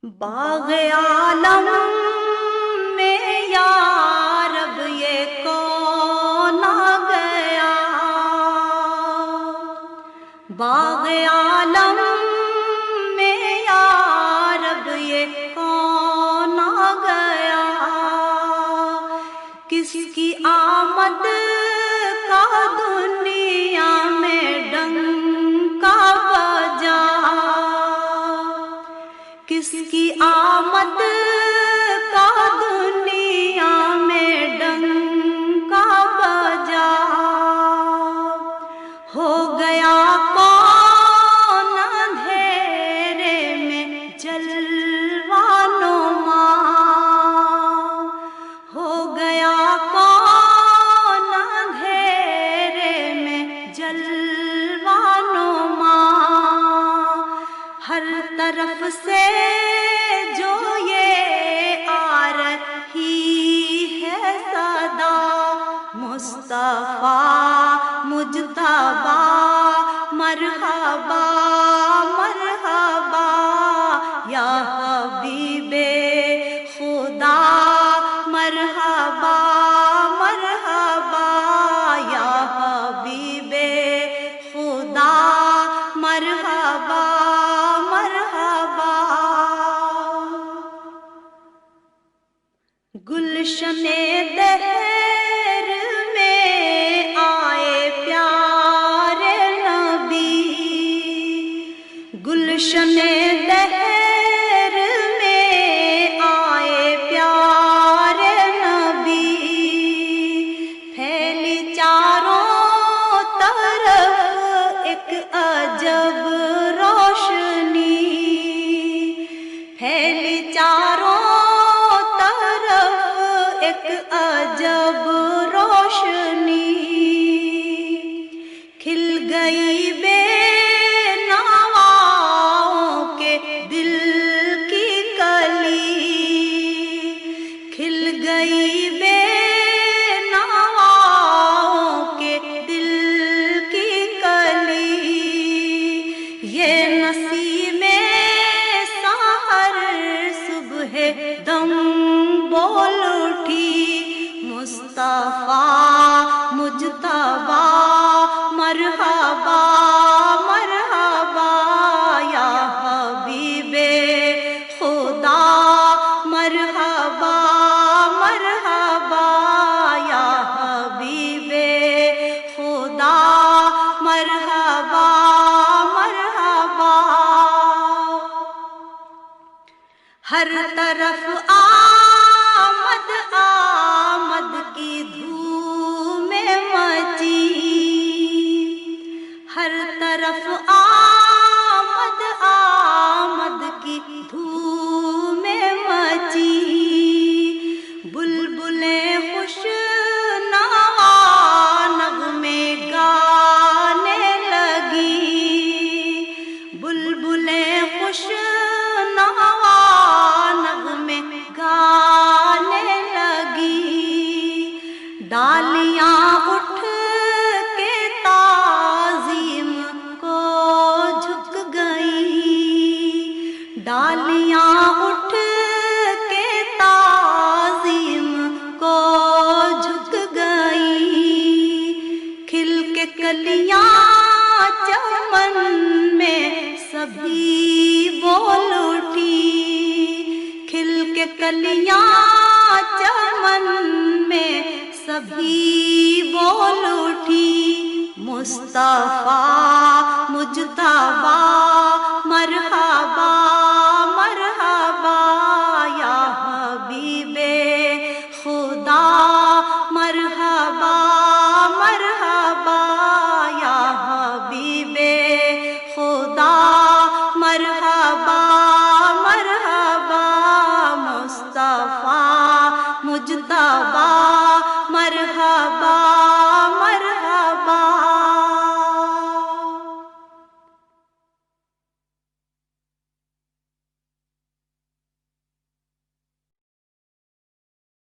باغ عالم میں یا رب یہ کون آ گیا، باغ عالم میں یا رب یہ کون آ گیا، کس کی آمد کا دنیا میں ڈنکا بجا، کس کی آمد کا دنیا میں ڈنکا بجا، ہو گیا کون اندھیرے میں جلوہ نما، ہو گیا کون اندھیرے میں جلوہ نما، ہر طرف سے جو یہ آ رہی ہے صدا، مصطفیٰ مجتبیٰ مرحبا مرحبا، یا حبیب خدا مرحبا مرحبا، یا حبیب خدا مرحبا مرحبا، گلشن دہر میں آئے پیارے نبی، گلشن دہر میں آئے پیارے نبی، پھیلی چاروں طرف ایک عجب روشنی، پھیلی چاروں طرف ایک عجب روشنی، کھل گئی بے نواؤں کے دل کی کلی، کھل گئی بے نواؤں کے دل کی کلی، یہ نسیم سحر صبح دم بول اٹھی، مصطفیٰ مجتبیٰ مرحبا مرحبا، یا حبیب خدا مرحبا مرحبا، یا حبیب خدا مرحبا مرحبا، ہر طرف آمد آمد کی دھوم مچی، ہر طرف آمد آمد کی دھوم مچی، بلبلیں خوش نوا نغمے گانے لگی، بلبلیں خوش نوا نغمے گانے لگی، ڈالیاں اٹھ کے تعظیم کو جھک گئیں، ڈالیاں اٹھ کے تعظیم کو جھک گئیں، کھل کے کلیاں چمن میں سبھی بول اٹھی، کھل کے کلیاں چمن میں سبھی بول اٹھی، مصطفیٰ مجتبیٰ مرحبا مرحبا، یا حبیب خدا مرحبا مرحبا، یا حبیب خدا مرحبا مرحبا، مصطفیٰ مجتبیٰ مرحبا